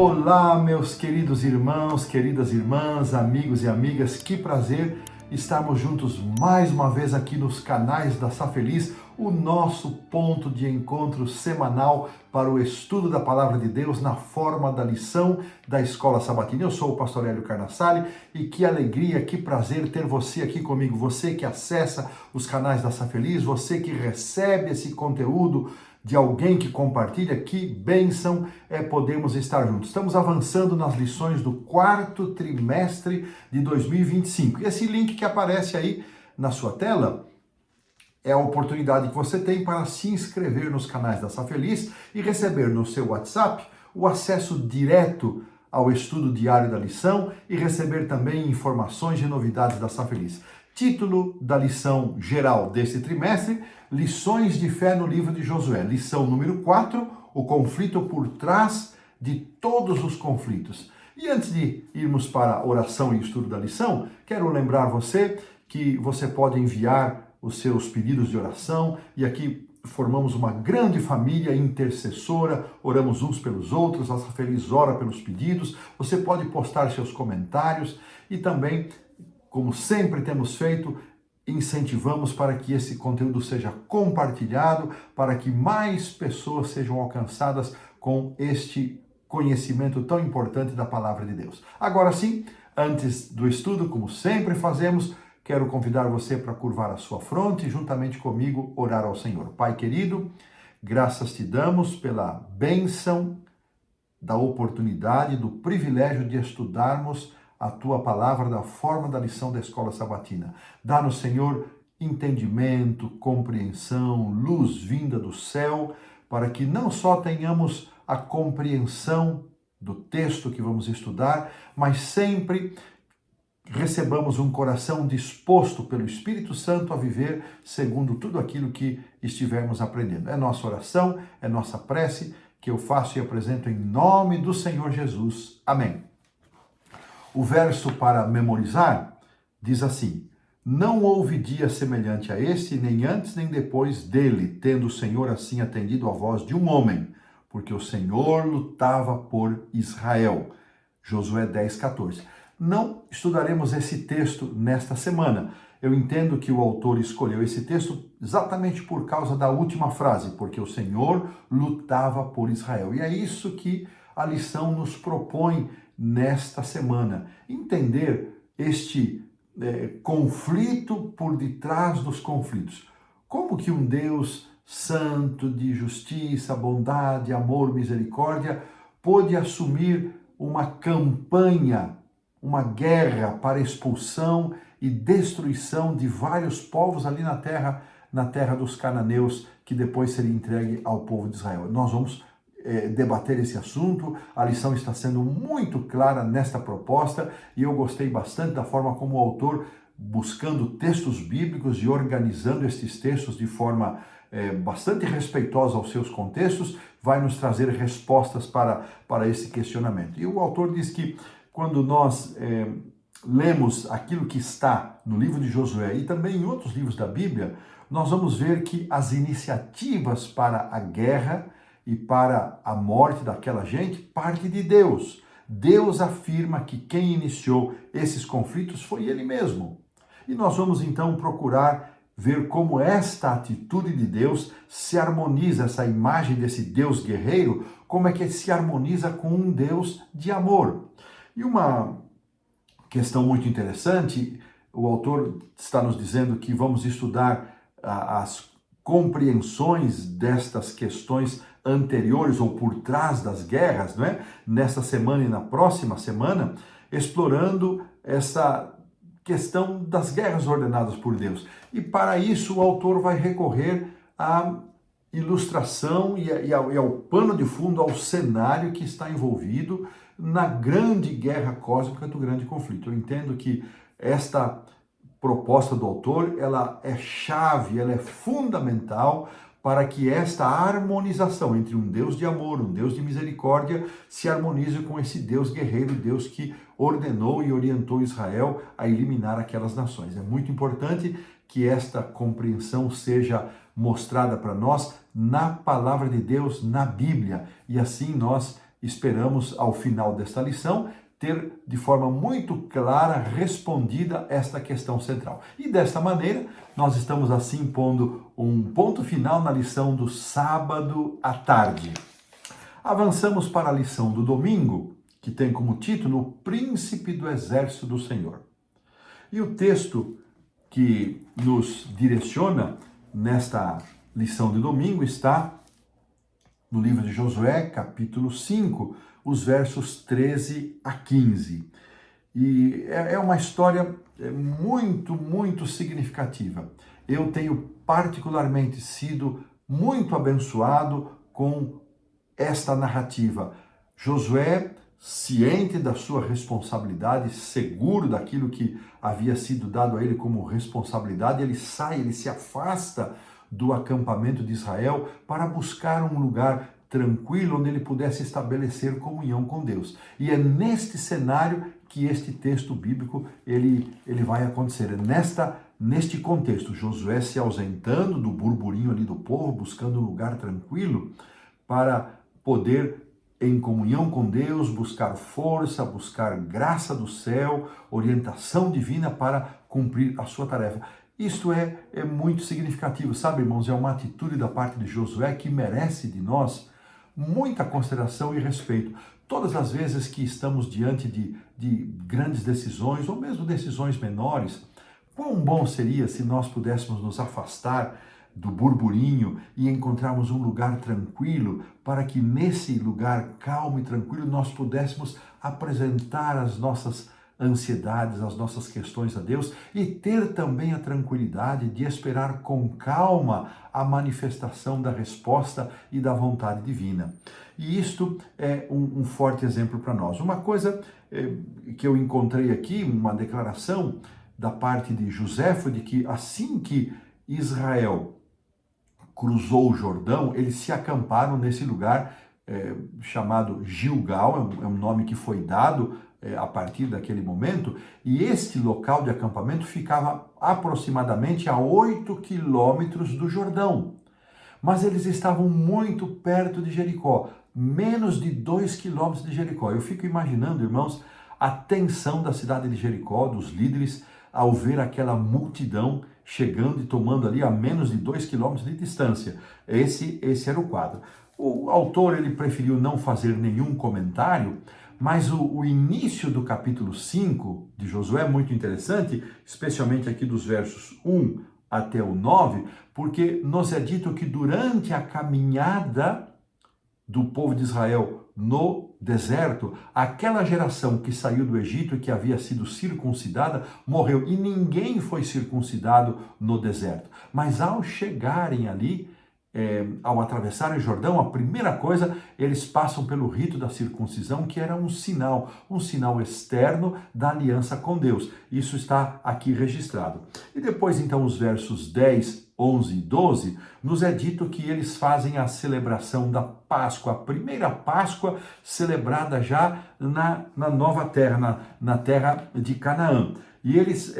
Olá, meus queridos irmãos, queridas irmãs, amigos e amigas, que prazer estarmos juntos mais uma vez aqui nos canais da Sá Feliz, o nosso ponto de encontro semanal para o estudo da Palavra de Deus na forma da lição da Escola Sabatina. Eu sou o pastor Hélio Carnassali e que alegria, que prazer ter você aqui comigo, você que acessa os canais da Sá Feliz, você que recebe esse conteúdo de alguém que compartilha, que bênção é podermos estar juntos. Estamos avançando nas lições do quarto trimestre de 2025. E esse link que aparece aí na sua tela é a oportunidade que você tem para se inscrever nos canais da Sá Feliz e receber no seu WhatsApp o acesso direto ao estudo diário da lição e receber também informações e novidades da Sá Feliz. Título da lição geral deste trimestre: Lições de Fé no livro de Josué. Lição número 4, o conflito por trás de todos os conflitos. E antes de irmos para a oração e estudo da lição, quero lembrar você que você pode enviar os seus pedidos de oração, e aqui formamos uma grande família intercessora, oramos uns pelos outros, a Sá Feliz ora pelos pedidos. Você pode postar seus comentários e também, como sempre temos feito, incentivamos para que esse conteúdo seja compartilhado, para que mais pessoas sejam alcançadas com este conhecimento tão importante da Palavra de Deus. Agora sim, antes do estudo, como sempre fazemos, quero convidar você para curvar a sua fronte e juntamente comigo orar ao Senhor. Pai querido, graças te damos pela bênção da oportunidade, do privilégio de estudarmos a tua palavra da forma da lição da Escola Sabatina. Dá-nos, Senhor, entendimento, compreensão, luz vinda do céu, para que não só tenhamos a compreensão do texto que vamos estudar, mas sempre recebamos um coração disposto pelo Espírito Santo a viver segundo tudo aquilo que estivermos aprendendo. É nossa oração, é nossa prece, que eu faço e apresento em nome do Senhor Jesus. Amém. O verso para memorizar diz assim: não houve dia semelhante a este, nem antes nem depois dele, tendo o Senhor assim atendido à voz de um homem, porque o Senhor lutava por Israel. Josué 10:14. Não estudaremos esse texto nesta semana. Eu entendo que o autor escolheu esse texto exatamente por causa da última frase, porque o Senhor lutava por Israel. E é isso que a lição nos propõe nesta semana. Entender este conflito por detrás dos conflitos. Como que um Deus santo, de justiça, bondade, amor, misericórdia, pôde assumir uma campanha, uma guerra para expulsão e destruição de vários povos ali na terra dos cananeus, que depois seria entregue ao povo de Israel. Nós vamos debater esse assunto. A lição está sendo muito clara nesta proposta e eu gostei bastante da forma como o autor, buscando textos bíblicos e organizando estes textos de forma bastante respeitosa aos seus contextos, vai nos trazer respostas para esse questionamento. E o autor diz que quando nós lemos aquilo que está no livro de Josué e também em outros livros da Bíblia, nós vamos ver que as iniciativas para a guerra e para a morte daquela gente parte de Deus. Deus afirma que quem iniciou esses conflitos foi Ele mesmo. E nós vamos então procurar ver como esta atitude de Deus se harmoniza, essa imagem desse Deus guerreiro, como é que se harmoniza com um Deus de amor. E uma questão muito interessante, o autor está nos dizendo que vamos estudar as compreensões destas questões anteriores ou por trás das guerras, não é? Nesta semana e na próxima semana, explorando essa questão das guerras ordenadas por Deus. E para isso o autor vai recorrer à ilustração e ao pano de fundo, ao cenário que está envolvido na grande guerra cósmica do grande conflito. Eu entendo que esta proposta do autor, ela é chave, ela é fundamental para que esta harmonização entre um Deus de amor, um Deus de misericórdia, se harmonize com esse Deus guerreiro, Deus que ordenou e orientou Israel a eliminar aquelas nações. É muito importante que esta compreensão seja mostrada para nós na palavra de Deus, na Bíblia, e assim nós esperamos, ao final desta lição, ter de forma muito clara respondida esta questão central. E desta maneira, nós estamos assim pondo um ponto final na lição do sábado à tarde. Avançamos para a lição do domingo, que tem como título O Príncipe do Exército do Senhor. E o texto que nos direciona nesta lição de domingo está no livro de Josué, capítulo 5, os versos 13 a 15. E é uma história muito significativa. Eu tenho particularmente sido muito abençoado com esta narrativa. Josué, ciente da sua responsabilidade, seguro daquilo que havia sido dado a ele como responsabilidade, ele se afasta do acampamento de Israel para buscar um lugar tranquilo onde ele pudesse estabelecer comunhão com Deus. E é neste cenário que este texto bíblico ele vai acontecer. Neste contexto, Josué se ausentando do burburinho ali do povo, buscando um lugar tranquilo para poder, em comunhão com Deus, buscar força, buscar graça do céu, orientação divina para cumprir a sua tarefa. Isto é muito significativo, sabe, irmãos? É uma atitude da parte de Josué que merece de nós muita consideração e respeito. Todas as vezes que estamos diante de grandes decisões, ou mesmo decisões menores, quão bom seria se nós pudéssemos nos afastar do burburinho e encontrarmos um lugar tranquilo, para que nesse lugar calmo e tranquilo nós pudéssemos apresentar as nossas ansiedades, as nossas questões a Deus e ter também a tranquilidade de esperar com calma a manifestação da resposta e da vontade divina. E isto é um forte exemplo para nós. Uma coisa que eu encontrei aqui, uma declaração da parte de José, foi de que assim que Israel cruzou o Jordão, eles se acamparam nesse lugar chamado Gilgal, é um nome que foi dado a partir daquele momento, e este local de acampamento ficava aproximadamente a 8 quilômetros do Jordão. Mas eles estavam muito perto de Jericó, menos de 2 quilômetros de Jericó. Eu fico imaginando, irmãos, a tensão da cidade de Jericó, dos líderes, ao ver aquela multidão chegando e tomando ali a menos de 2 quilômetros de distância. Esse era o quadro. O autor ele preferiu não fazer nenhum comentário, mas o início do capítulo 5 de Josué é muito interessante, especialmente aqui dos versos 1 até o 9, porque nos é dito que durante a caminhada do povo de Israel no deserto, aquela geração que saiu do Egito e que havia sido circuncidada morreu, e ninguém foi circuncidado no deserto. Mas ao chegarem ali, ao atravessarem o Jordão, a primeira coisa, eles passam pelo rito da circuncisão, que era um sinal externo da aliança com Deus. Isso está aqui registrado. E depois, então, os versos 10, 11 e 12, nos é dito que eles fazem a celebração da Páscoa, a primeira Páscoa celebrada já na nova terra, na terra de Canaã. E eles,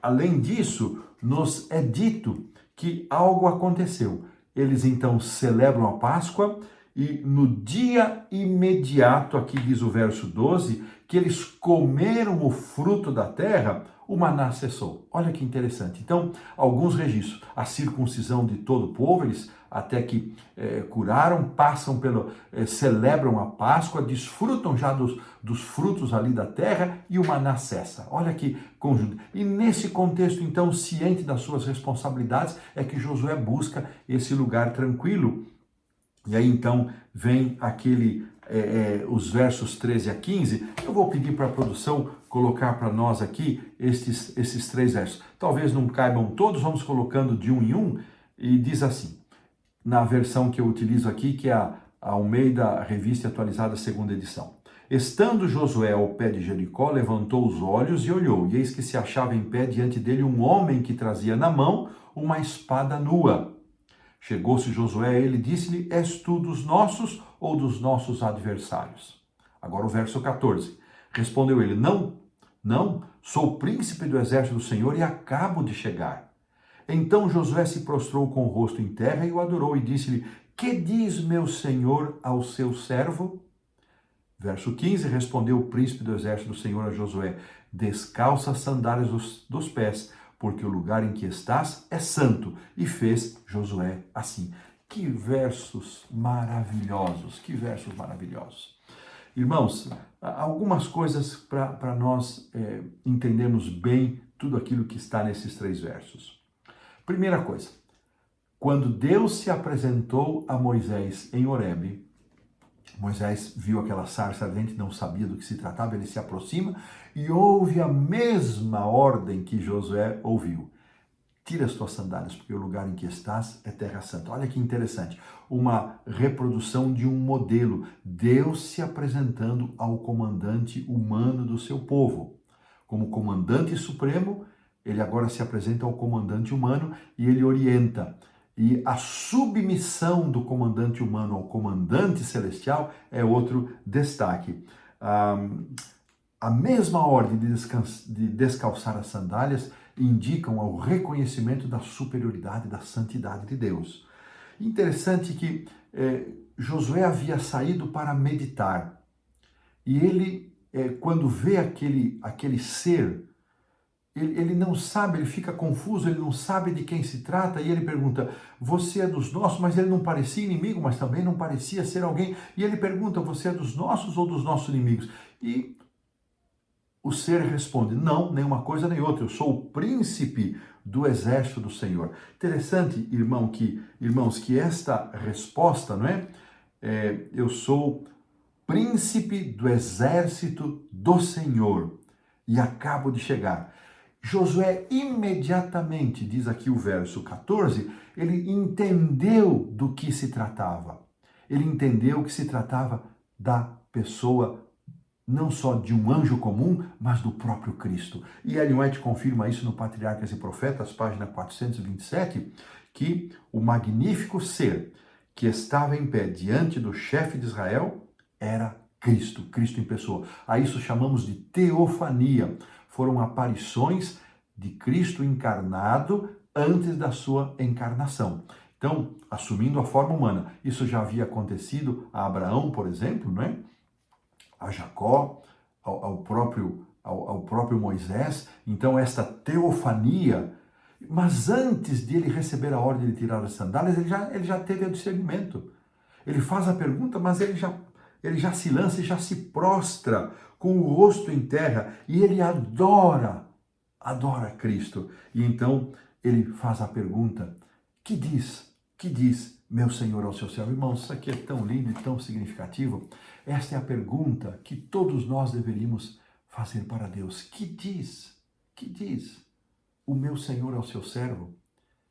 além disso, nos é dito que algo aconteceu. Eles então celebram a Páscoa e no dia imediato, aqui diz o verso 12, que eles comeram o fruto da terra, o maná cessou. Olha que interessante. Então, alguns registros. A circuncisão de todo o povo, eles até que curaram, celebram a Páscoa, desfrutam já dos frutos ali da terra e o maná cessa. Olha que conjunto. E nesse contexto, então, ciente das suas responsabilidades, é que Josué busca esse lugar tranquilo. E aí, então, vem os versos 13 a 15. Eu vou pedir para a produção colocar para nós aqui esses 3 versos. Talvez não caibam todos, vamos colocando de um em um, e diz assim, na versão que eu utilizo aqui, que é a Almeida Revista Atualizada, segunda edição. Estando Josué ao pé de Jericó, levantou os olhos e olhou, e eis que se achava em pé diante dele um homem que trazia na mão uma espada nua. Chegou-se Josué a ele e disse-lhe, és tu dos nossos ou dos nossos adversários? Agora o verso 14. Respondeu ele, não, sou o príncipe do exército do Senhor e acabo de chegar. Então Josué se prostrou com o rosto em terra e o adorou e disse-lhe, que diz meu senhor ao seu servo? Verso 15, respondeu o príncipe do exército do Senhor a Josué: descalça as sandálias dos pés, porque o lugar em que estás é santo. E fez Josué assim. Que versos maravilhosos, que versos maravilhosos. Irmãos, algumas coisas para nós entendermos bem tudo aquilo que está nesses 3 versos. Primeira coisa, quando Deus se apresentou a Moisés em Horebe, Moisés viu aquela sarça ardente, não sabia do que se tratava, ele se aproxima e ouve a mesma ordem que Josué ouviu. Tira as tuas sandálias, porque o lugar em que estás é terra santa. Olha que interessante, uma reprodução de um modelo. Deus se apresentando ao comandante humano do seu povo. Como comandante supremo, ele agora se apresenta ao comandante humano e ele orienta. E a submissão do comandante humano ao comandante celestial é outro destaque. A mesma ordem de descalçar as sandálias indicam o reconhecimento da superioridade, da santidade de Deus. Interessante que Josué havia saído para meditar e ele, quando vê aquele ser, ele não sabe, ele fica confuso, ele não sabe de quem se trata e ele pergunta: você é dos nossos? Mas ele não parecia inimigo, mas também não parecia ser alguém. E ele pergunta: você é dos nossos ou dos nossos inimigos? E o ser responde: não, nem uma coisa nem outra, eu sou o príncipe do exército do Senhor. Interessante, irmãos, que esta resposta, não é? Eu sou príncipe do exército do Senhor e acabo de chegar. Josué imediatamente, diz aqui o verso 14, ele entendeu do que se tratava. Ele entendeu que se tratava da pessoa não só de um anjo comum, mas do próprio Cristo. E Ellen White confirma isso no Patriarcas e Profetas, página 427, que o magnífico ser que estava em pé diante do chefe de Israel era Cristo, Cristo em pessoa. A isso chamamos de teofania. Foram aparições de Cristo encarnado antes da sua encarnação. Então, assumindo a forma humana, isso já havia acontecido a Abraão, por exemplo, não é? A Jacó, ao próprio Moisés. Então, esta teofania, mas antes de ele receber a ordem de tirar as sandálias, ele já teve o discernimento. Ele faz a pergunta, mas ele já se lança e já se prostra com o rosto em terra e ele adora Cristo. E então ele faz a pergunta: que diz meu Senhor ao seu servo? Irmãos, isso aqui é tão lindo e tão significativo. Esta é a pergunta que todos nós deveríamos fazer para Deus. Que diz o meu Senhor ao seu servo?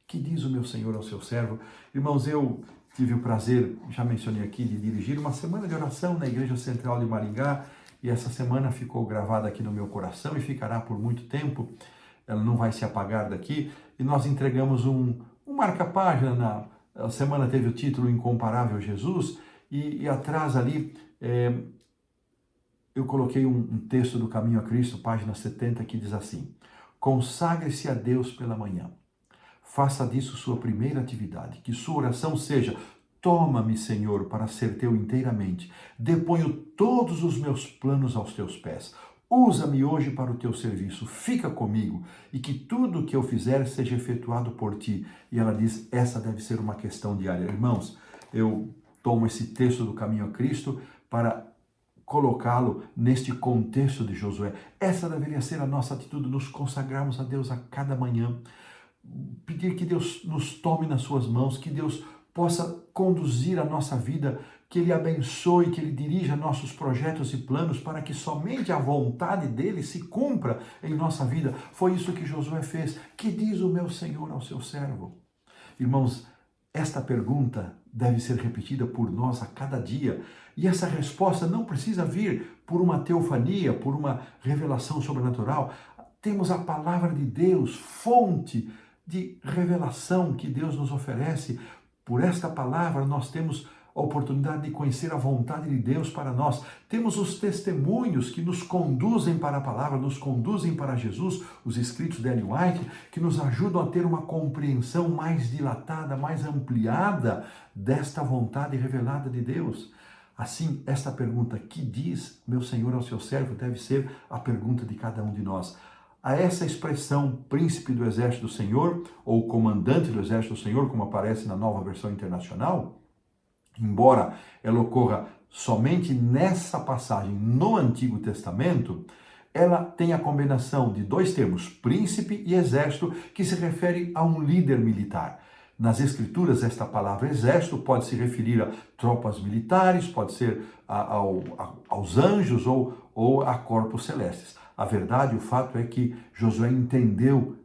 Que diz o meu Senhor ao seu servo? Irmãos, eu tive o prazer, já mencionei aqui, de dirigir uma semana de oração na Igreja Central de Maringá, e essa semana ficou gravada aqui no meu coração e ficará por muito tempo. Ela não vai se apagar daqui. E nós entregamos um marca-página. A semana teve o título Incomparável Jesus, e atrás ali eu coloquei um texto do Caminho a Cristo, página 70, que diz assim: consagre-se a Deus pela manhã. Faça disso sua primeira atividade. Que sua oração seja: toma-me, Senhor, para ser teu inteiramente. Deponho todos os meus planos aos teus pés. Usa-me hoje para o teu serviço. Fica comigo e que tudo o que eu fizer seja efetuado por ti. E ela diz: essa deve ser uma questão diária. Irmãos, eu tomo esse texto do Caminho a Cristo para colocá-lo neste contexto de Josué. Essa deveria ser a nossa atitude, nos consagrarmos a Deus a cada manhã, pedir que Deus nos tome nas suas mãos, que Deus possa conduzir a nossa vida, que Ele abençoe, que Ele dirija nossos projetos e planos para que somente a vontade dEle se cumpra em nossa vida. Foi isso que Josué fez. Que diz o meu Senhor ao seu servo? Irmãos, esta pergunta deve ser repetida por nós a cada dia. E essa resposta não precisa vir por uma teofania, por uma revelação sobrenatural. Temos a palavra de Deus, fonte de revelação que Deus nos oferece. Por esta palavra nós temos a oportunidade de conhecer a vontade de Deus para nós. Temos os testemunhos que nos conduzem para a palavra, nos conduzem para Jesus, os escritos de Ellen White, que nos ajudam a ter uma compreensão mais dilatada, mais ampliada desta vontade revelada de Deus. Assim, esta pergunta, que diz meu Senhor ao seu servo, deve ser a pergunta de cada um de nós. A essa expressão, príncipe do exército do Senhor, ou comandante do exército do Senhor, como aparece na Nova Versão Internacional, embora ela ocorra somente nessa passagem no Antigo Testamento, ela tem a combinação de dois termos, príncipe e exército, que se refere a um líder militar. Nas Escrituras, esta palavra exército pode se referir a tropas militares, pode ser aos anjos ou a corpos celestes. A verdade, o fato é que Josué entendeu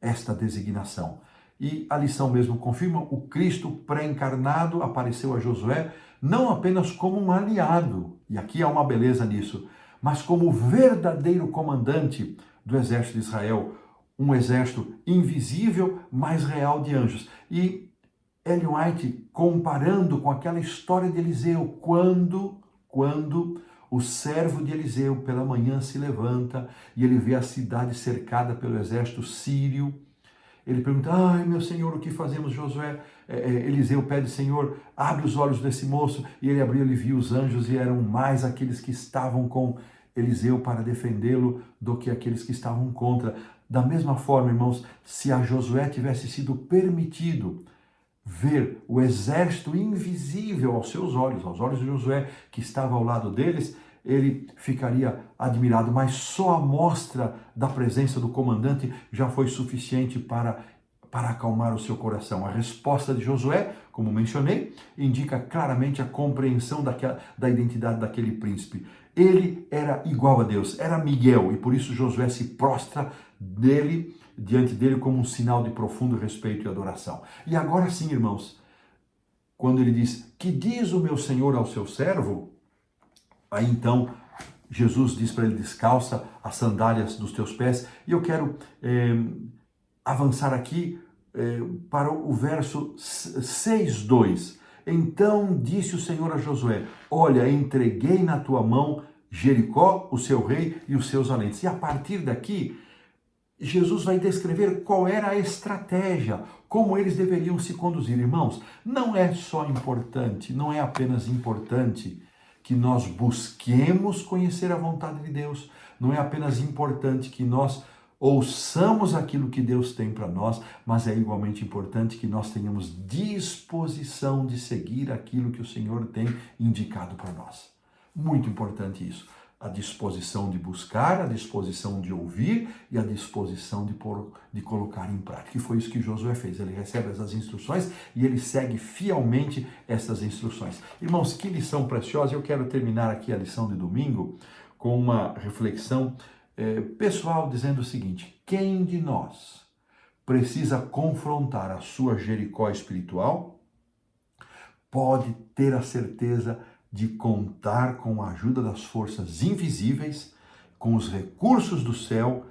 esta designação. E a lição mesmo confirma, o Cristo pré-encarnado apareceu a Josué não apenas como um aliado, e aqui há uma beleza nisso, mas como o verdadeiro comandante do exército de Israel, um exército invisível, mas real de anjos. E Ellen White, comparando com aquela história de Eliseu, quando o servo de Eliseu pela manhã se levanta e ele vê a cidade cercada pelo exército sírio, ele pergunta, ai meu Senhor, o que fazemos, Josué? Eliseu pede, Senhor, abre os olhos desse moço, e ele abriu e viu os anjos, e eram mais aqueles que estavam com Eliseu para defendê-lo do que aqueles que estavam contra. Da mesma forma, irmãos, se a Josué tivesse sido permitido ver o exército invisível aos seus olhos, aos olhos de Josué, que estava ao lado deles, ele ficaria admirado, mas só a mostra da presença do comandante já foi suficiente para acalmar o seu coração. A resposta de Josué, como mencionei, indica claramente a compreensão da identidade daquele príncipe. Ele era igual a Deus, era Miguel, e por isso Josué se prostra diante dele como um sinal de profundo respeito e adoração. E agora sim, irmãos, quando ele diz, que diz o meu Senhor ao seu servo? Aí então, Jesus diz para ele, descalça as sandálias dos teus pés. E eu quero avançar aqui para o verso 6:2. Então disse o Senhor a Josué, olha, entreguei na tua mão Jericó, o seu rei e os seus valentes. E a partir daqui, Jesus vai descrever qual era a estratégia, como eles deveriam se conduzir. Irmãos, não é só importante, não é apenas importante que nós busquemos conhecer a vontade de Deus, não é apenas importante que nós ouçamos aquilo que Deus tem para nós, mas é igualmente importante que nós tenhamos disposição de seguir aquilo que o Senhor tem indicado para nós. Muito importante isso. A disposição de buscar, a disposição de ouvir e a disposição de colocar em prática. E foi isso que Josué fez. Ele recebe essas instruções e ele segue fielmente essas instruções. Irmãos, que lição preciosa. Eu quero terminar aqui a lição de domingo com uma reflexão pessoal dizendo o seguinte: quem de nós precisa confrontar a sua Jericó espiritual pode ter a certeza de contar com a ajuda das forças invisíveis, com os recursos do céu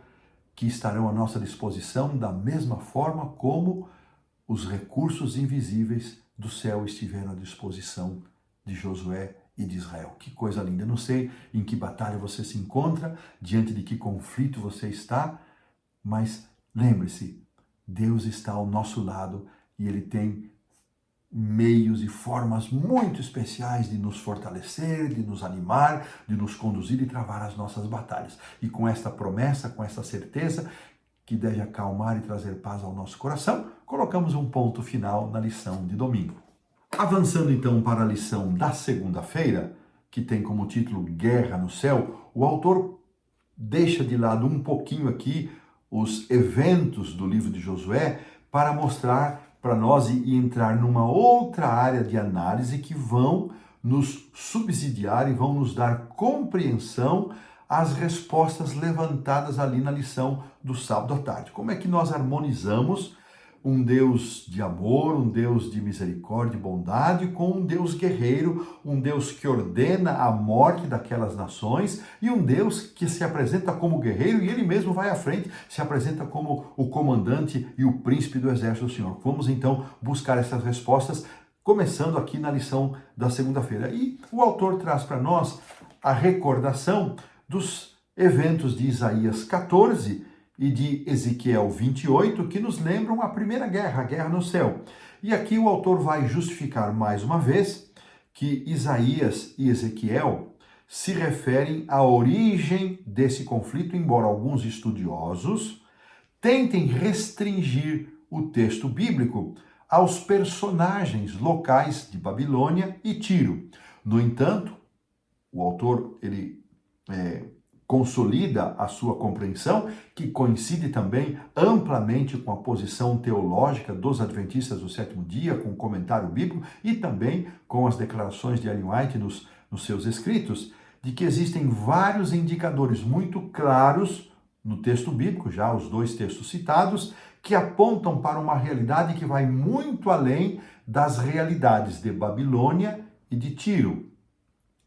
que estarão à nossa disposição, da mesma forma como os recursos invisíveis do céu estiveram à disposição de Josué e de Israel. Que coisa linda! Eu não sei em que batalha você se encontra, diante de que conflito você está, mas lembre-se, Deus está ao nosso lado e Ele tem meios e formas muito especiais de nos fortalecer, de nos animar, de nos conduzir e travar as nossas batalhas. E com esta promessa, com esta certeza, que deve acalmar e trazer paz ao nosso coração, colocamos um ponto final na lição de domingo. Avançando então para a lição da segunda-feira, que tem como título Guerra no Céu, o autor deixa de lado um pouquinho aqui os eventos do livro de Josué para mostrar para nós e entrar numa outra área de análise que vão nos subsidiar e vão nos dar compreensão às respostas levantadas ali na lição do sábado à tarde. Como é que nós harmonizamos um Deus de amor, um Deus de misericórdia e bondade com um Deus guerreiro, um Deus que ordena a morte daquelas nações e um Deus que se apresenta como guerreiro e ele mesmo vai à frente, se apresenta como o comandante e o príncipe do exército do Senhor. Vamos então buscar essas respostas, começando aqui na lição da segunda-feira. E o autor traz para nós a recordação dos eventos de Isaías 14 e de Ezequiel 28, que nos lembram a primeira guerra, a guerra no céu. E aqui o autor vai justificar mais uma vez que Isaías e Ezequiel se referem à origem desse conflito, embora alguns estudiosos tentem restringir o texto bíblico aos personagens locais de Babilônia e Tiro. No entanto, o autor consolida a sua compreensão, que coincide também amplamente com a posição teológica dos adventistas do sétimo dia, com o comentário bíblico e também com as declarações de Ellen White nos seus escritos, de que existem vários indicadores muito claros no texto bíblico, já os dois textos citados, que apontam para uma realidade que vai muito além das realidades de Babilônia e de Tiro.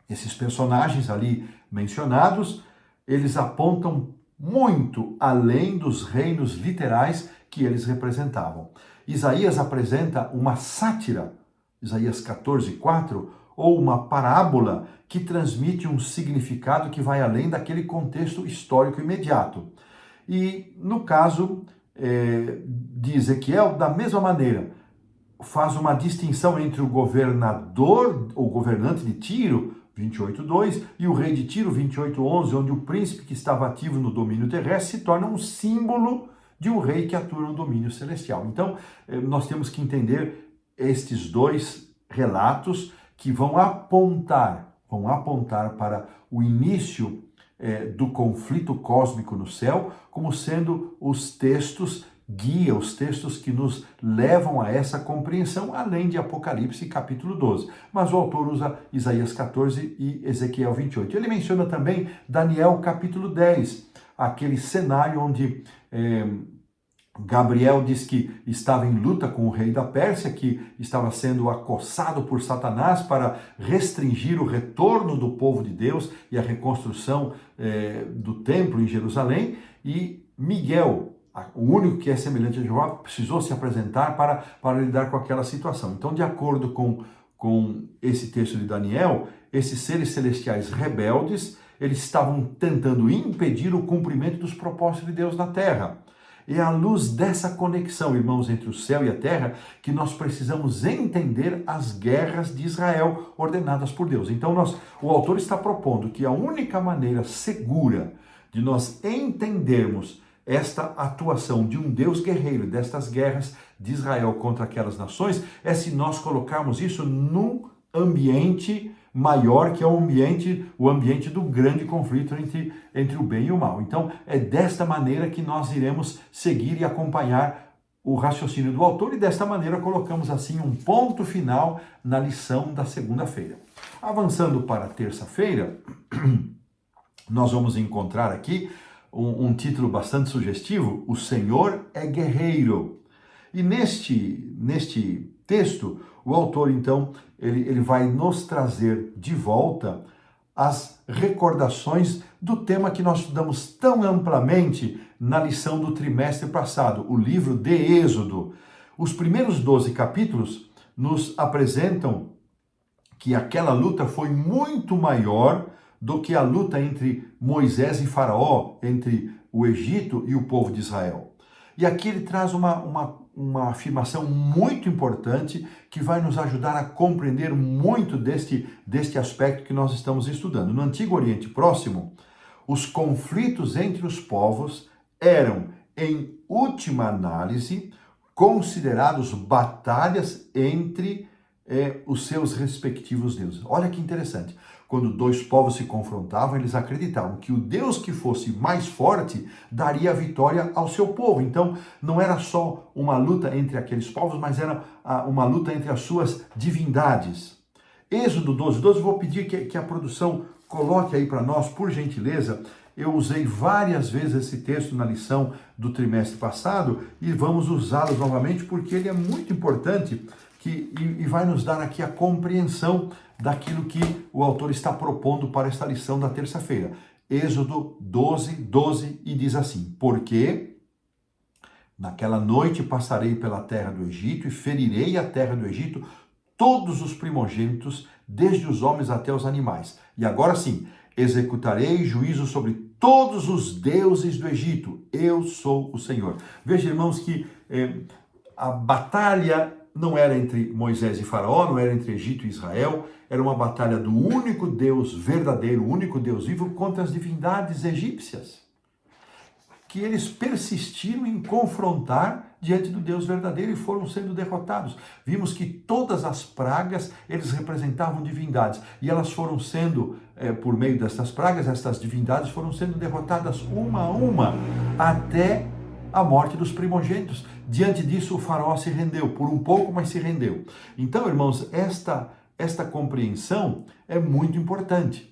Esses personagens ali mencionados, eles apontam muito além dos reinos literais que eles representavam. Isaías apresenta uma sátira, Isaías 14:4, ou uma parábola que transmite um significado que vai além daquele contexto histórico imediato. E no caso de Ezequiel, da mesma maneira, faz uma distinção entre o governador ou governante de Tiro, 28:2, e o rei de Tiro, 28:11, onde o príncipe que estava ativo no domínio terrestre se torna um símbolo de um rei que atua no domínio celestial. Então, nós temos que entender estes dois relatos que vão apontar para o início do conflito cósmico no céu, como sendo os textos guia, os textos que nos levam a essa compreensão, além de Apocalipse capítulo 12. Mas o autor usa Isaías 14 e Ezequiel 28. Ele menciona também Daniel capítulo 10, aquele cenário onde Gabriel diz que estava em luta com o rei da Pérsia, que estava sendo acossado por Satanás para restringir o retorno do povo de Deus e a reconstrução do templo em Jerusalém, e Miguel, o único que é semelhante a Jeová, precisou se apresentar para lidar com aquela situação. Então, de acordo com esse texto de Daniel, esses seres celestiais rebeldes, eles estavam tentando impedir o cumprimento dos propósitos de Deus na terra. É à luz dessa conexão, irmãos, entre o céu e a terra, que nós precisamos entender as guerras de Israel ordenadas por Deus. Então, o autor está propondo que a única maneira segura de nós entendermos esta atuação de um Deus guerreiro destas guerras de Israel contra aquelas nações é se nós colocarmos isso num ambiente maior, que é o ambiente do grande conflito entre o bem e o mal. Então, é desta maneira que nós iremos seguir e acompanhar o raciocínio do autor, e desta maneira colocamos assim um ponto final na lição da segunda-feira. Avançando para a terça-feira, nós vamos encontrar aqui um título bastante sugestivo: O Senhor é Guerreiro. E neste texto, o autor, então, ele vai nos trazer de volta as recordações do tema que nós estudamos tão amplamente na lição do trimestre passado, o livro de Êxodo. Os primeiros 12 capítulos nos apresentam que aquela luta foi muito maior do que a luta entre Moisés e Faraó, entre o Egito e o povo de Israel. E aqui ele traz uma afirmação muito importante que vai nos ajudar a compreender muito deste aspecto que nós estamos estudando. No Antigo Oriente Próximo, os conflitos entre os povos eram, em última análise, considerados batalhas entre os seus respectivos deuses. Olha que interessante. Quando dois povos se confrontavam, eles acreditavam que o Deus que fosse mais forte daria a vitória ao seu povo. Então, não era só uma luta entre aqueles povos, mas era uma luta entre as suas divindades. Êxodo 12:12, vou pedir que a produção coloque aí para nós, por gentileza. Eu usei várias vezes esse texto na lição do trimestre passado e vamos usá-lo novamente porque ele é muito importante e vai nos dar aqui a compreensão daquilo que o autor está propondo para esta lição da terça-feira. Êxodo 12:12, e diz assim: Porque naquela noite passarei pela terra do Egito e ferirei a terra do Egito todos os primogênitos, desde os homens até os animais. E agora sim, executarei juízo sobre todos os deuses do Egito. Eu sou o Senhor. Veja, irmãos, que a batalha não era entre Moisés e Faraó, não era entre Egito e Israel, era uma batalha do único Deus verdadeiro, o único Deus vivo contra as divindades egípcias, que eles persistiram em confrontar diante do Deus verdadeiro e foram sendo derrotados. Vimos que todas as pragas, eles representavam divindades, e elas foram sendo, por meio dessas pragas, essas divindades foram sendo derrotadas uma a uma, até a morte dos primogênitos. Diante disso, o faraó se rendeu, por um pouco, mas se rendeu. Então, irmãos, esta compreensão é muito importante.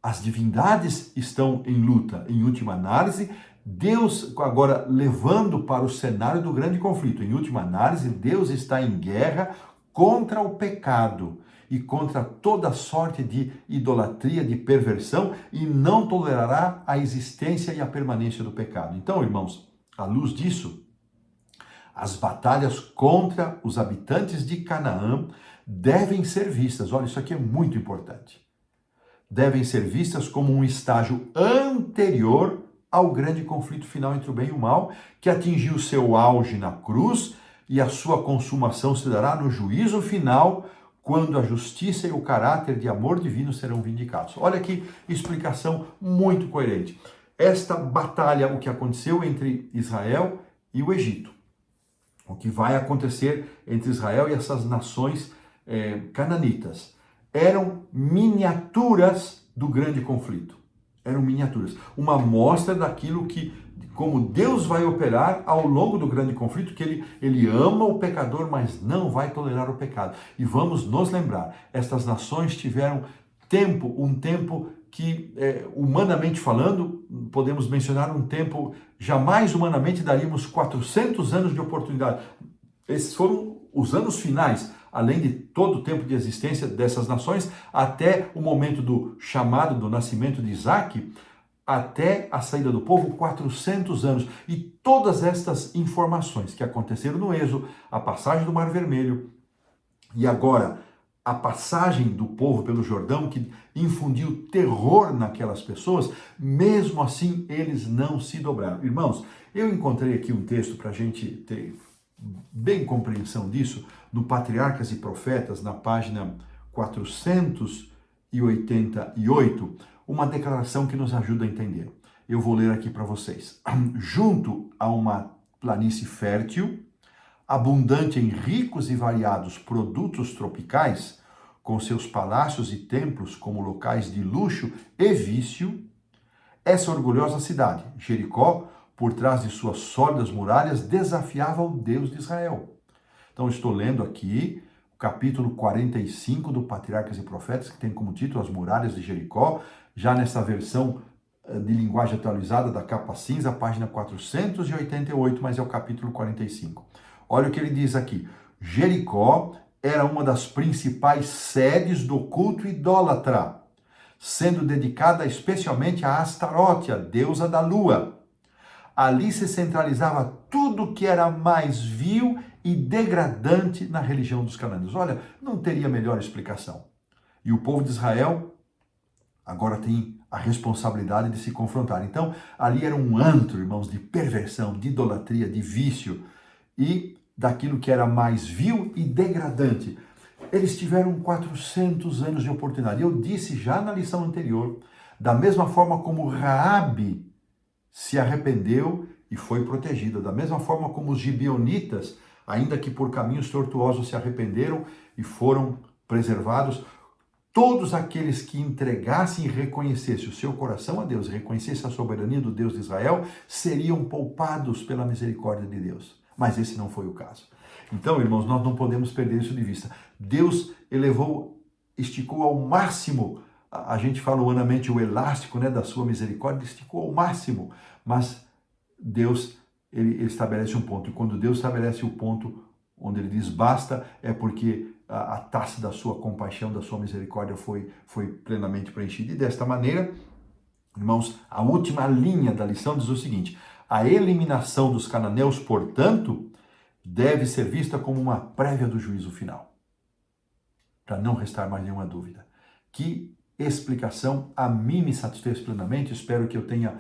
As divindades estão em luta, em última análise. Deus, agora levando para o cenário do grande conflito, em última análise, Deus está em guerra contra o pecado e contra toda sorte de idolatria, de perversão, e não tolerará a existência e a permanência do pecado. Então, irmãos, à luz disso, as batalhas contra os habitantes de Canaã devem ser vistas, olha, isso aqui é muito importante, devem ser vistas como um estágio anterior ao grande conflito final entre o bem e o mal, que atingiu seu auge na cruz, e a sua consumação se dará no juízo final, quando a justiça e o caráter de amor divino serão vindicados. Olha que explicação muito coerente. Esta batalha, o que aconteceu entre Israel e o Egito, o que vai acontecer entre Israel e essas nações cananitas, eram miniaturas do grande conflito. Eram miniaturas. Uma amostra daquilo que, como Deus vai operar ao longo do grande conflito, que ele ama o pecador, mas não vai tolerar o pecado. E vamos nos lembrar, estas nações tiveram um tempo que, humanamente falando, podemos mencionar um tempo, jamais humanamente daríamos 400 anos de oportunidade. Esses foram os anos finais, além de todo o tempo de existência dessas nações, até o momento do chamado, do nascimento de Isaac, até a saída do povo, 400 anos. E todas estas informações que aconteceram no Êxodo, a passagem do Mar Vermelho, e agora a passagem do povo pelo Jordão, que infundiu terror naquelas pessoas, mesmo assim eles não se dobraram. Irmãos, eu encontrei aqui um texto para a gente ter bem compreensão disso, no Patriarcas e Profetas, na página 488, uma declaração que nos ajuda a entender. Eu vou ler aqui para vocês. Junto a uma planície fértil, abundante em ricos e variados produtos tropicais, com seus palácios e templos como locais de luxo e vício, essa orgulhosa cidade, Jericó, por trás de suas sólidas muralhas, desafiava o Deus de Israel. Então, estou lendo aqui o capítulo 45 do Patriarcas e Profetas, que tem como título As Muralhas de Jericó, já nessa versão de linguagem atualizada da capa cinza, página 488, mas é o capítulo 45. Olha o que ele diz aqui. Jericó era uma das principais sedes do culto idólatra, sendo dedicada especialmente a Astarote, a deusa da lua. Ali se centralizava tudo que era mais vil e degradante na religião dos cananeus. Olha, não teria melhor explicação. E o povo de Israel agora tem a responsabilidade de se confrontar. Então, ali era um antro, irmãos, de perversão, de idolatria, de vício e daquilo que era mais vil e degradante. Eles tiveram 400 anos de oportunidade. Eu disse já na lição anterior, da mesma forma como Raabe se arrependeu e foi protegida, da mesma forma como os gibeonitas, ainda que por caminhos tortuosos, se arrependeram e foram preservados, todos aqueles que entregassem e reconhecessem o seu coração a Deus, reconhecessem a soberania do Deus de Israel, seriam poupados pela misericórdia de Deus. Mas esse não foi o caso. Então, irmãos, nós não podemos perder isso de vista. Deus esticou ao máximo, a gente fala humanamente o elástico, né, da sua misericórdia, esticou ao máximo, mas Deus, ele estabelece um ponto, e quando Deus estabelece o ponto onde ele diz basta, é porque a taça da sua compaixão, da sua misericórdia foi plenamente preenchida. E desta maneira, irmãos, a última linha da lição diz o seguinte: a eliminação dos cananeus, portanto, deve ser vista como uma prévia do juízo final, para não restar mais nenhuma dúvida. Que explicação a mim me satisfez plenamente. Espero que eu tenha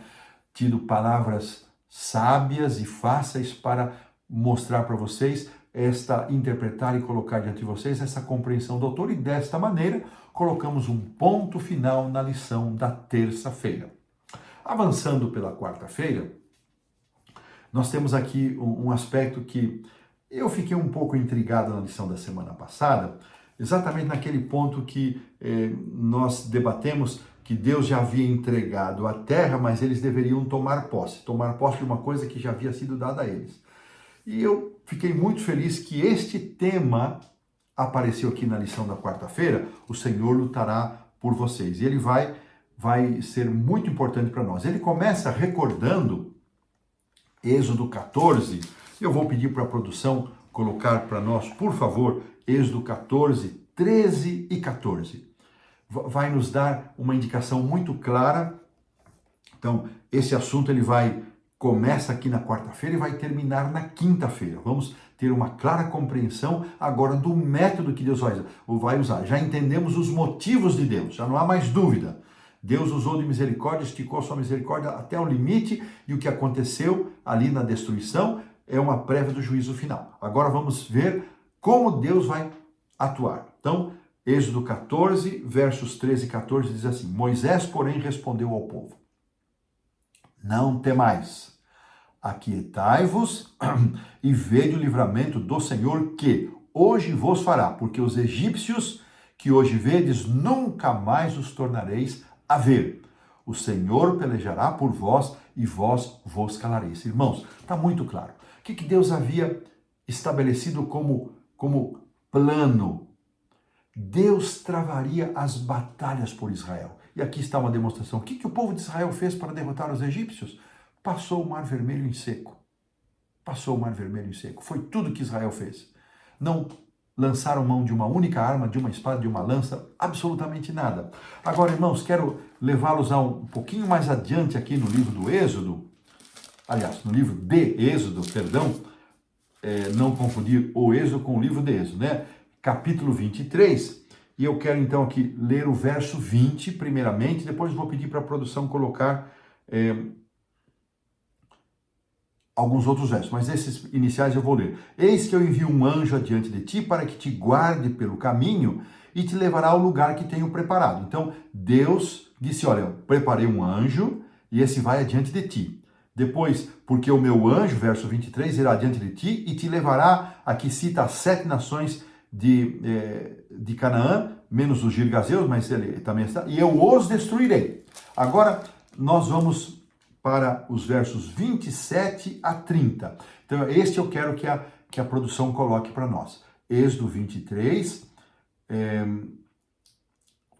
tido palavras sábias e fáceis para mostrar para vocês interpretar e colocar diante de vocês essa compreensão do autor, e desta maneira colocamos um ponto final na lição da terça-feira. Avançando pela quarta-feira, nós temos aqui um aspecto que eu fiquei um pouco intrigado na lição da semana passada, exatamente naquele ponto que nós debatemos que Deus já havia entregado a terra, mas eles deveriam tomar posse de uma coisa que já havia sido dada a eles. E eu fiquei muito feliz que este tema apareceu aqui na lição da quarta-feira, o Senhor lutará por vocês. E ele vai ser muito importante para nós. Ele começa recordando Êxodo 14, eu vou pedir para a produção colocar para nós, por favor, Êxodo 14, 13 e 14. Vai nos dar uma indicação muito clara. Então, esse assunto começa aqui na quarta-feira e vai terminar na quinta-feira. Vamos ter uma clara compreensão agora do método que Deus vai usar. Já entendemos os motivos de Deus, já não há mais dúvida. Deus usou de misericórdia, esticou sua misericórdia até o limite, e o que aconteceu ali na destruição é uma prévia do juízo final. Agora vamos ver como Deus vai atuar. Então, Êxodo 14, versos 13 e 14 diz assim: Moisés, porém, respondeu ao povo: Não temais, aquietai-vos e vede o livramento do Senhor que hoje vos fará, porque os egípcios que hoje vedes, nunca mais os tornareis a ver. O Senhor pelejará por vós e vós vos calareis. Irmãos, está muito claro. O que Deus havia estabelecido como plano? Deus travaria as batalhas por Israel. E aqui está uma demonstração. O que o povo de Israel fez para derrotar os egípcios? Passou o Mar Vermelho em seco. Passou o Mar Vermelho em seco. Foi tudo que Israel fez. Não lançaram mão de uma única arma, de uma espada, de uma lança, absolutamente nada. Agora, irmãos, quero levá-los a um pouquinho mais adiante aqui no livro do Êxodo, aliás, no livro de Êxodo, perdão, não confundir o Êxodo com o livro de Êxodo, né? Capítulo 23, e eu quero então aqui ler o verso 20 primeiramente, depois vou pedir para a produção colocar alguns outros versos, mas esses iniciais eu vou ler. Eis que eu envio um anjo adiante de ti para que te guarde pelo caminho e te levará ao lugar que tenho preparado. Então, Deus disse, olha, eu preparei um anjo e esse vai adiante de ti. Depois, porque o meu anjo, verso 23, irá adiante de ti e te levará, aqui cita as 7 nações de Canaã, menos os girgazeus, mas ele também está, e eu os destruirei. Agora, nós vamos para os versos 27 a 30. Então, este eu quero que a produção coloque para nós. Êxodo 23,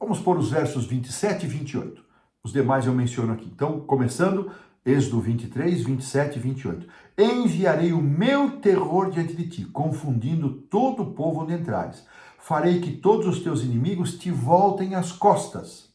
vamos pôr os versos 27 e 28. Os demais eu menciono aqui. Então, começando, Êxodo 23, 27 e 28. Enviarei o meu terror diante de ti, confundindo todo o povo onde entrares. Farei que todos os teus inimigos te voltem às costas.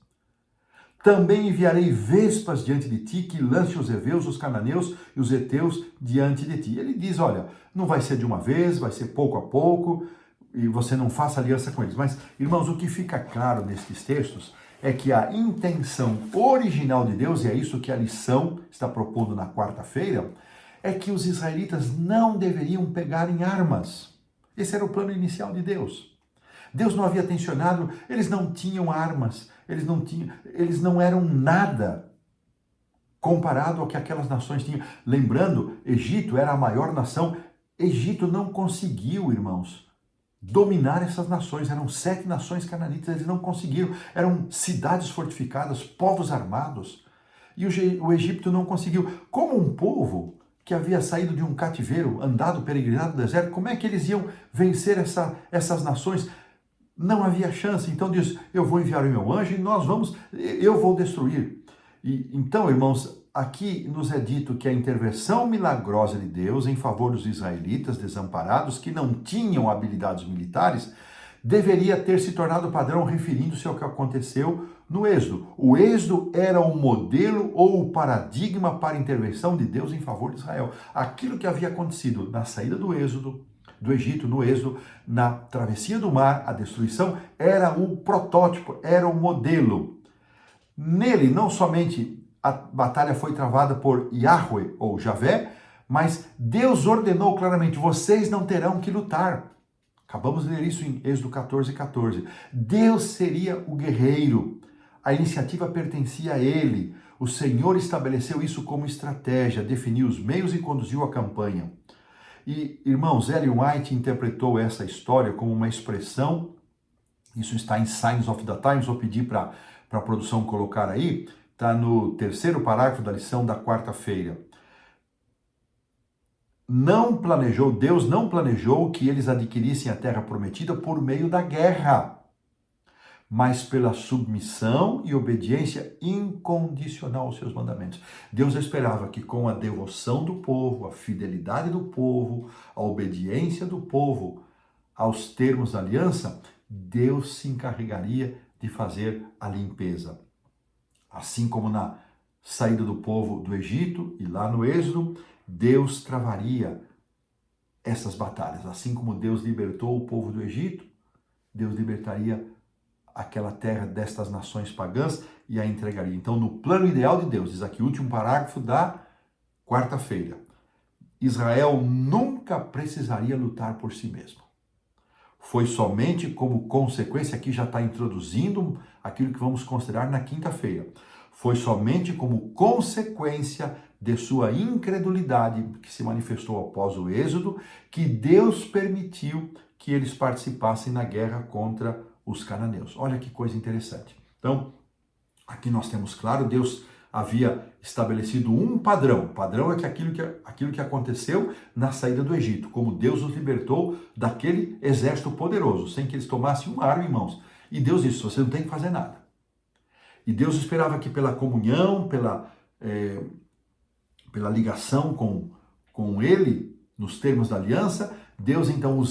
Também enviarei vespas diante de ti, que lance os heveus, os cananeus e os heteus diante de ti. Ele diz, olha, não vai ser de uma vez, vai ser pouco a pouco, e você não faça aliança com eles. Mas, irmãos, o que fica claro nestes textos é que a intenção original de Deus, e é isso que a lição está propondo na quarta-feira, é que os israelitas não deveriam pegar em armas. Esse era o plano inicial de Deus. Deus não havia tensionado, eles não tinham armas, eles não eram nada comparado ao que aquelas nações tinham. Lembrando, Egito era a maior nação. Egito não conseguiu, irmãos, dominar essas nações. Eram 7 nações cananitas, eles não conseguiram. Eram cidades fortificadas, povos armados. E o Egito não conseguiu. Como um povo que havia saído de um cativeiro, andado, peregrinado no deserto, como é que eles iam vencer essas nações? Não havia chance. Então Deus, eu vou enviar o meu anjo e eu vou destruir. E então, irmãos, aqui nos é dito que a intervenção milagrosa de Deus em favor dos israelitas desamparados, que não tinham habilidades militares, deveria ter se tornado padrão, referindo-se ao que aconteceu no Êxodo. O Êxodo era o modelo ou o paradigma para a intervenção de Deus em favor de Israel. Aquilo que havia acontecido na saída do Egito, no Êxodo, na travessia do mar, a destruição, era o protótipo, era o modelo. Nele, não somente a batalha foi travada por Yahweh ou Javé, Mas Deus ordenou claramente, vocês não terão que lutar. Acabamos de ler isso em Êxodo 14:14. Deus seria o guerreiro. A iniciativa pertencia a ele. O Senhor estabeleceu isso como estratégia, definiu os meios e conduziu a campanha. E, irmãos, Ellen White interpretou essa história como uma expressão, isso está em Signs of the Times, vou pedir para a produção colocar aí, está no terceiro parágrafo da lição da quarta-feira. Deus não planejou que eles adquirissem a terra prometida por meio da guerra, mas pela submissão e obediência incondicional aos seus mandamentos. Deus esperava que com a devoção do povo, a fidelidade do povo, a obediência do povo aos termos da aliança, Deus se encarregaria de fazer a limpeza. Assim como na saída do povo do Egito e lá no Êxodo, Deus travaria essas batalhas. Assim como Deus libertou o povo do Egito, Deus libertaria aquela terra destas nações pagãs e a entregaria. Então, no plano ideal de Deus, diz aqui o último parágrafo da quarta-feira, Israel nunca precisaria lutar por si mesmo. Foi somente como consequência, aqui já está introduzindo aquilo que vamos considerar na quinta-feira, foi somente como consequência de sua incredulidade que se manifestou após o Êxodo, que Deus permitiu que eles participassem na guerra contra os cananeus. Olha que coisa interessante. Então, aqui nós temos claro, Deus havia estabelecido um padrão. O padrão é que aquilo que aconteceu na saída do Egito, como Deus os libertou daquele exército poderoso, sem que eles tomassem uma arma em mãos. E Deus disse, você não tem que fazer nada. E Deus esperava que pela comunhão, pela ligação com Ele, nos termos da aliança, Deus então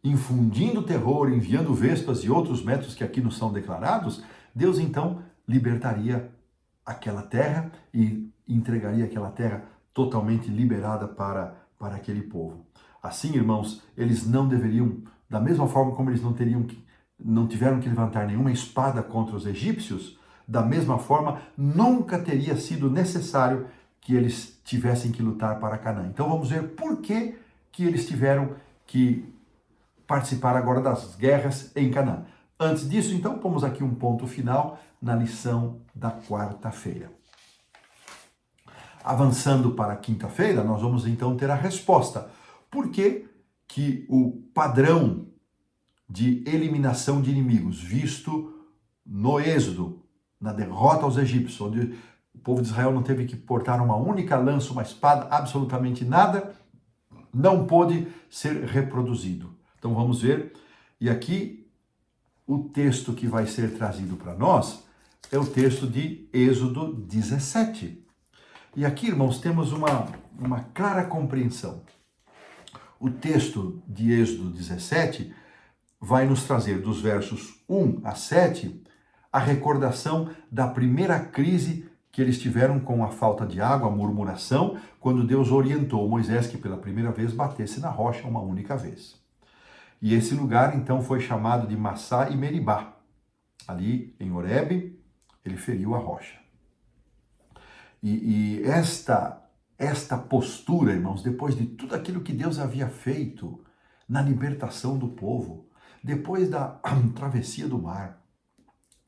infundindo terror, enviando vespas e outros métodos que aqui nos são declarados, Deus então libertaria aquela terra e entregaria aquela terra totalmente liberada para aquele povo. Assim, irmãos, eles não deveriam, da mesma forma como eles não tiveram que levantar nenhuma espada contra os egípcios, da mesma forma, nunca teria sido necessário que eles tivessem que lutar para Canaã. Então vamos ver por que eles tiveram que participar agora das guerras em Canaã. Antes disso, então, pomos aqui um ponto final na lição da quarta-feira. Avançando para a quinta-feira, nós vamos então ter a resposta. Por que o padrão de eliminação de inimigos visto no Êxodo, na derrota aos egípcios, onde o povo de Israel não teve que portar uma única lança, uma espada, absolutamente nada, não pôde ser reproduzido. Então vamos ver, e aqui o texto que vai ser trazido para nós é o texto de Êxodo 17. E aqui, irmãos, temos uma clara compreensão. O texto de Êxodo 17 vai nos trazer dos versos 1 a 7 a recordação da primeira crise que eles tiveram com a falta de água, a murmuração, quando Deus orientou Moisés que pela primeira vez batesse na rocha uma única vez. E esse lugar então foi chamado de Massá e Meribá. Ali em Horebe, ele feriu a rocha. E esta postura, irmãos, depois de tudo aquilo que Deus havia feito na libertação do povo, depois da travessia do mar,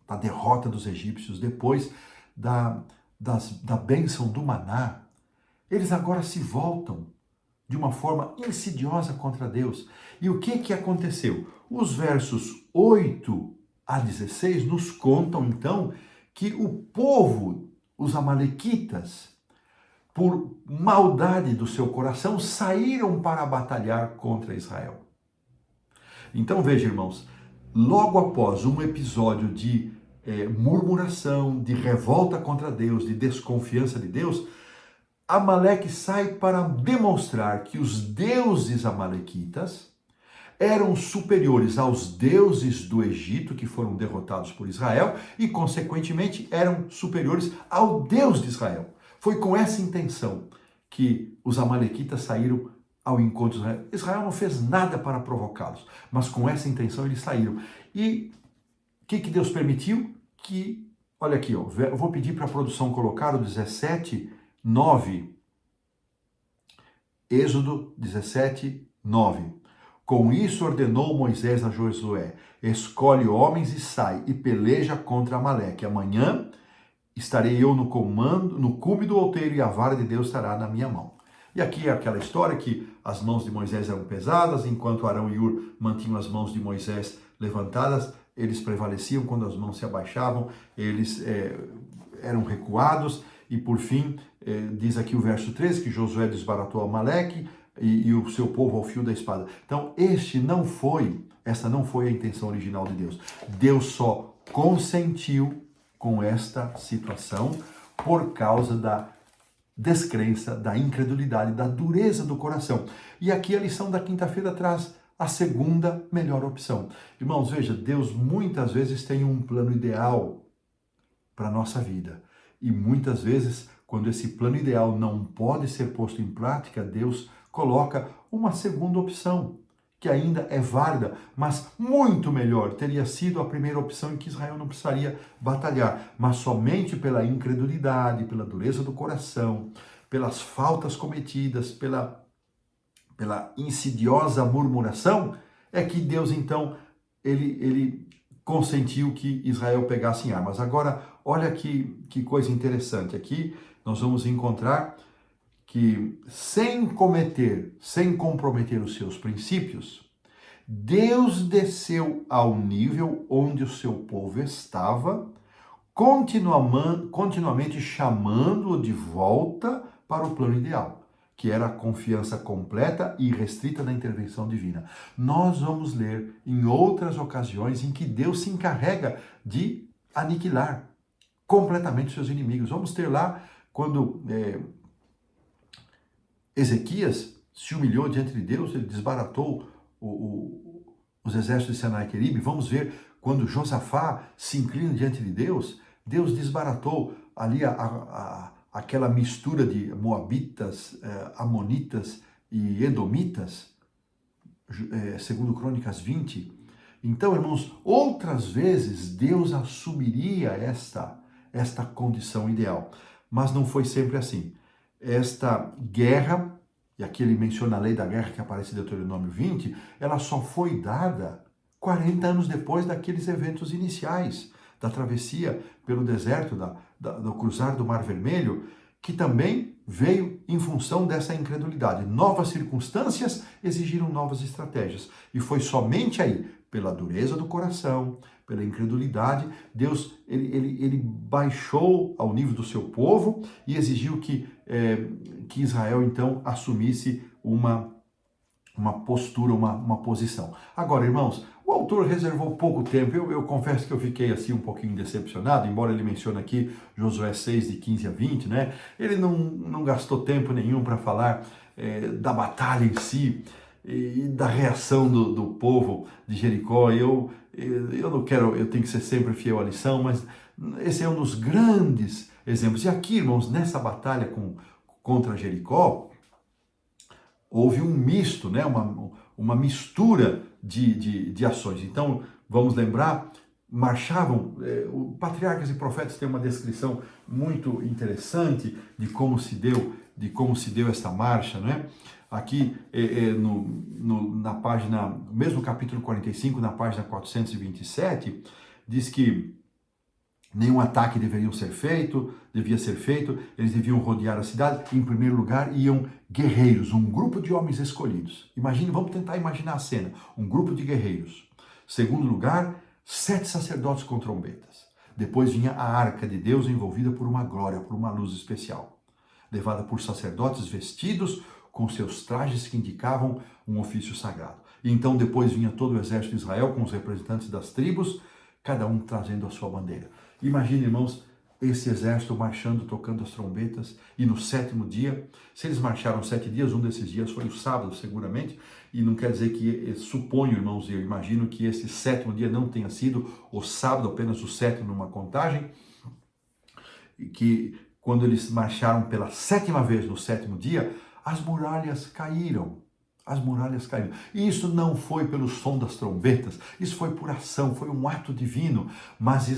da derrota dos egípcios, depois da bênção do maná, eles agora se voltam de uma forma insidiosa contra Deus. E o que aconteceu? Os versos 8 a 16 nos contam então que o povo, os amalequitas, por maldade do seu coração, saíram para batalhar contra Israel. Então veja, irmãos, logo após um episódio de murmuração, de revolta contra Deus, de desconfiança de Deus, Amaleque sai para demonstrar que os deuses amalequitas eram superiores aos deuses do Egito, que foram derrotados por Israel, e, consequentemente, eram superiores ao Deus de Israel. Foi com essa intenção que os amalequitas saíram ao encontro de Israel. Israel não fez nada para provocá-los, mas com essa intenção eles saíram. E o que Deus permitiu? Que, olha aqui, eu vou pedir para a produção colocar o 17:9. Êxodo 17, 9. Com isso ordenou Moisés a Josué: escolhe homens e sai, e peleja contra Amaleque. Amanhã estarei eu no comando, no cume do outeiro, e a vara de Deus estará na minha mão. E aqui é aquela história que as mãos de Moisés eram pesadas, enquanto Arão e Hur mantinham as mãos de Moisés levantadas, eles prevaleciam. Quando as mãos se abaixavam, eles eram recuados. E por fim, diz aqui o verso 13, que Josué desbaratou Amaleque e o seu povo ao fio da espada. Então, essa não foi a intenção original de Deus. Deus só consentiu com esta situação por causa da descrença, da incredulidade, da dureza do coração. E aqui a lição da quinta-feira traz a segunda melhor opção. Irmãos, veja, Deus muitas vezes tem um plano ideal para a nossa vida. E muitas vezes, quando esse plano ideal não pode ser posto em prática, Deus coloca uma segunda opção, que ainda é válida, mas muito melhor. Teria sido a primeira opção em que Israel não precisaria batalhar, mas somente pela incredulidade, pela dureza do coração, pelas faltas cometidas, pela insidiosa murmuração, é que Deus então, ele consentiu que Israel pegasse em armas. Agora, olha que coisa interessante. Aqui nós vamos encontrar que sem comprometer os seus princípios, Deus desceu ao nível onde o seu povo estava, continuamente chamando-o de volta para o plano ideal, que era a confiança completa e restrita na intervenção divina. Nós vamos ler em outras ocasiões em que Deus se encarrega de aniquilar completamente os seus inimigos. Vamos ter lá quando Ezequias se humilhou diante de Deus, ele desbaratou os exércitos de Senaqueribe. Vamos ver quando Josafá se inclina diante de Deus, Deus desbaratou ali aquela mistura de moabitas, amonitas e edomitas, segundo Crônicas 20. Então, irmãos, outras vezes Deus assumiria esta condição ideal, mas não foi sempre assim. Esta guerra, e aqui ele menciona a lei da guerra que aparece em Deuteronômio 20, ela só foi dada 40 anos depois daqueles eventos iniciais, da travessia pelo deserto, do cruzar do Mar Vermelho, que também veio em função dessa incredulidade. Novas circunstâncias exigiram novas estratégias. E foi somente aí, pela dureza do coração, pela incredulidade, Deus ele baixou ao nível do seu povo e exigiu que Israel então assumisse uma postura, uma posição. Agora, irmãos, o autor reservou pouco tempo. Eu confesso que eu fiquei assim um pouquinho decepcionado, embora ele mencione aqui Josué 6, de 15 a 20, né? Ele não gastou tempo nenhum para falar da batalha em si e da reação do povo de Jericó. Eu não quero, eu tenho que ser sempre fiel à lição, mas esse é um dos grandes exemplos. E aqui, irmãos, nessa batalha contra Jericó, houve um misto, né? uma mistura de ações. Então, vamos lembrar, marchavam, patriarcas e profetas têm uma descrição muito interessante de como se deu esta marcha, né? Aqui na página, mesmo capítulo 45, na página 427, diz que nenhum ataque devia ser feito, eles deviam rodear a cidade. Em primeiro lugar, iam guerreiros, um grupo de homens escolhidos. Vamos tentar imaginar a cena, um grupo de guerreiros. Segundo lugar, 7 sacerdotes com trombetas. Depois vinha a arca de Deus envolvida por uma glória, por uma luz especial, levada por sacerdotes vestidos com seus trajes que indicavam um ofício sagrado. E então depois vinha todo o exército de Israel com os representantes das tribos, cada um trazendo a sua bandeira. Imagine, irmãos, esse exército marchando, tocando as trombetas, e no 7º dia, se eles marcharam 7 dias, um desses dias foi o sábado, seguramente, e não quer dizer que, suponho, irmãos, eu imagino que esse 7º dia não tenha sido o sábado, apenas o 7º numa contagem, e que quando eles marcharam pela 7ª vez no 7º dia, as muralhas caíram. As muralhas caíram. E isso não foi pelo som das trombetas, isso foi por ação, foi um ato divino. Mas o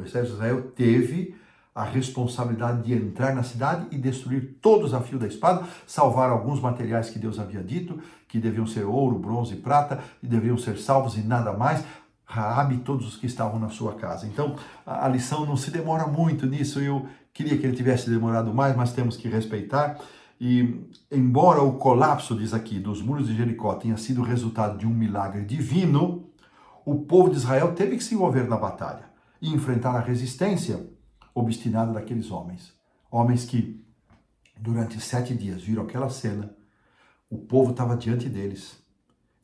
exército de Israel teve a responsabilidade de entrar na cidade e destruir todos a fio da espada, salvar alguns materiais que Deus havia dito, que deviam ser ouro, bronze e prata, e deveriam ser salvos e nada mais. Raabe e todos os que estavam na sua casa. Então, a lição não se demora muito nisso. Eu queria que ele tivesse demorado mais, mas temos que respeitar. E, embora o colapso, diz aqui, dos muros de Jericó tenha sido resultado de um milagre divino, o povo de Israel teve que se envolver na batalha e enfrentar a resistência obstinada daqueles homens. Homens que, durante 7 dias, viram aquela cena, o povo estava diante deles.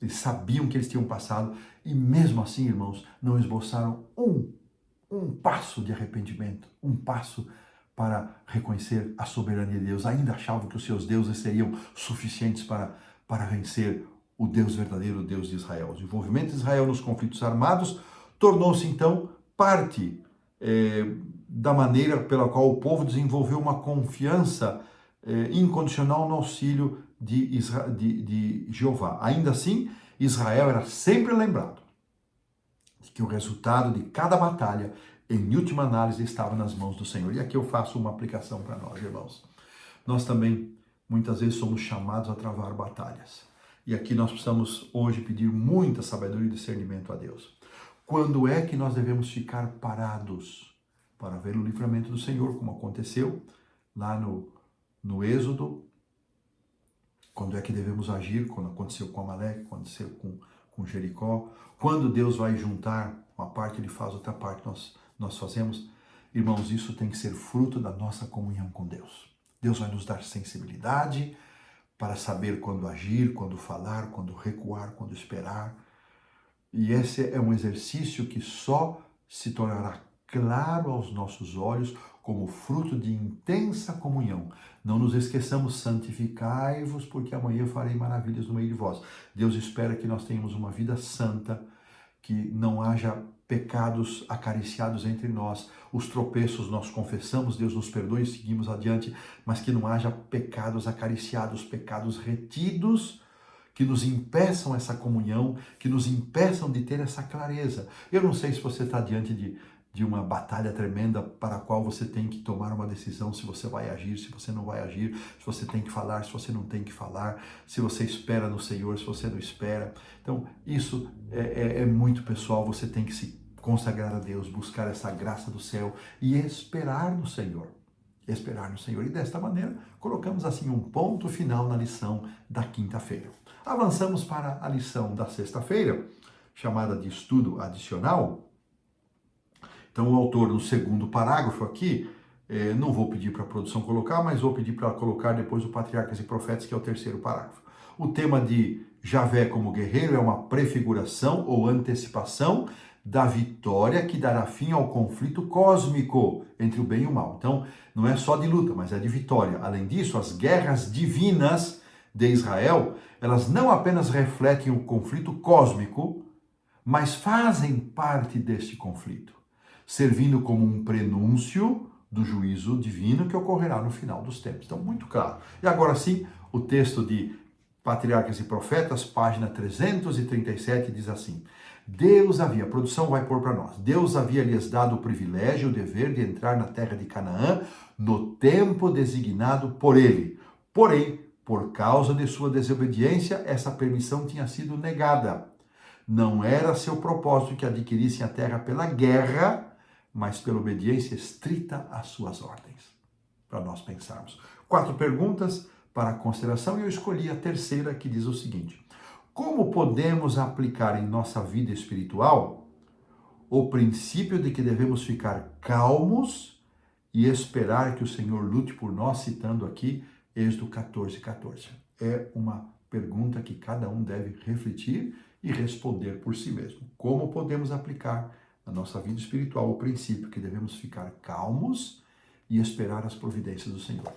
Eles sabiam que eles tinham passado e mesmo assim, irmãos, não esboçaram um passo de arrependimento, um passo para reconhecer a soberania de Deus. Ainda achavam que os seus deuses seriam suficientes para vencer o Deus verdadeiro, o Deus de Israel. O envolvimento de Israel nos conflitos armados tornou-se então parte da maneira pela qual o povo desenvolveu uma confiança incondicional no auxílio de Jeová. Ainda assim, Israel era sempre lembrado de que o resultado de cada batalha, em última análise, estava nas mãos do Senhor. E aqui eu faço uma aplicação para nós, irmãos. Nós também, muitas vezes, somos chamados a travar batalhas. E aqui nós precisamos hoje pedir muita sabedoria e discernimento a Deus. Quando é que nós devemos ficar parados para ver o livramento do Senhor, como aconteceu lá no Êxodo? Quando é que devemos agir? Quando aconteceu com Amaleque, quando aconteceu com Jericó. Quando Deus vai juntar uma parte, Ele faz outra parte, nós fazemos. Irmãos, isso tem que ser fruto da nossa comunhão com Deus. Deus vai nos dar sensibilidade para saber quando agir, quando falar, quando recuar, quando esperar. E esse é um exercício que só se tornará claro aos nossos olhos como fruto de intensa comunhão. Não nos esqueçamos, santificai-vos, porque amanhã farei maravilhas no meio de vós. Deus espera que nós tenhamos uma vida santa, que não haja pecados acariciados entre nós. Os tropeços nós confessamos, Deus nos perdoe e seguimos adiante, mas que não haja pecados acariciados, pecados retidos, que nos impeçam essa comunhão, que nos impeçam de ter essa clareza. Eu não sei se você está diante de uma batalha tremenda para a qual você tem que tomar uma decisão, se você vai agir, se você não vai agir, se você tem que falar, se você não tem que falar, se você espera no Senhor, se você não espera. Então, isso é muito pessoal, você tem que se consagrar a Deus, buscar essa graça do céu e esperar no Senhor. Esperar no Senhor. E desta maneira, colocamos assim um ponto final na lição da quinta-feira. Avançamos para a lição da sexta-feira, chamada de estudo adicional. Então, o autor, no segundo parágrafo aqui, não vou pedir para a produção colocar, mas vou pedir para colocar depois o Patriarcas e Profetas, que é o terceiro parágrafo. O tema de Javé como guerreiro é uma prefiguração ou antecipação da vitória que dará fim ao conflito cósmico entre o bem e o mal. Então, não é só de luta, mas é de vitória. Além disso, as guerras divinas de Israel, elas não apenas refletem o conflito cósmico, mas fazem parte deste conflito, servindo como um prenúncio do juízo divino que ocorrerá no final dos tempos. Então, muito claro. E agora sim, o texto de Patriarcas e Profetas, página 337, diz assim: Deus havia, a produção vai pôr para nós, Deus havia lhes dado o privilégio e o dever de entrar na terra de Canaã no tempo designado por ele. Porém, por causa de sua desobediência, essa permissão tinha sido negada. Não era seu propósito que adquirissem a terra pela guerra, mas pela obediência estrita às suas ordens. Para nós pensarmos. 4 perguntas para consideração e eu escolhi a terceira, que diz o seguinte: como podemos aplicar em nossa vida espiritual o princípio de que devemos ficar calmos e esperar que o Senhor lute por nós, citando aqui Êxodo 14:14. É uma pergunta que cada um deve refletir e responder por si mesmo. Como podemos aplicar na nossa vida espiritual o princípio que devemos ficar calmos e esperar as providências do Senhor?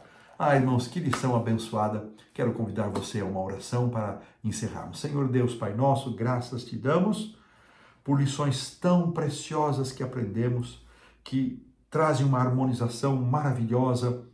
Irmãos, que lição abençoada. Quero convidar você a uma oração para encerrarmos. Senhor Deus, Pai nosso, graças te damos por lições tão preciosas que aprendemos, que trazem uma harmonização maravilhosa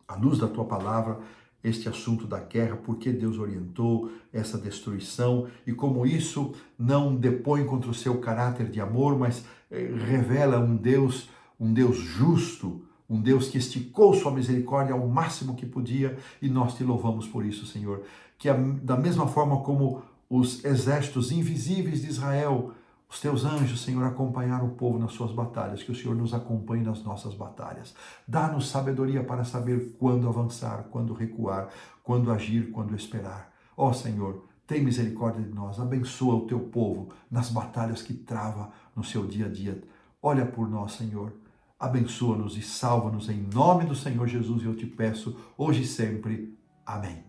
à luz da tua palavra, este assunto da guerra, porque Deus orientou essa destruição e como isso não depõe contra o seu caráter de amor, mas revela um Deus um Deus justo, um Deus que esticou sua misericórdia ao máximo que podia, e nós te louvamos por isso, Senhor. Que da mesma forma como os exércitos invisíveis de Israel, os teus anjos, Senhor, acompanharam o povo nas suas batalhas, que o Senhor nos acompanhe nas nossas batalhas. Dá-nos sabedoria para saber quando avançar, quando recuar, quando agir, quando esperar. Ó Senhor, tem misericórdia de nós, abençoa o teu povo nas batalhas que trava no seu dia a dia. Olha por nós, Senhor, abençoa-nos e salva-nos em nome do Senhor Jesus, e eu te peço, hoje e sempre. Amém.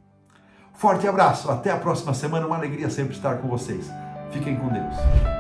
Forte abraço, até a próxima semana, uma alegria sempre estar com vocês. Fiquem com Deus.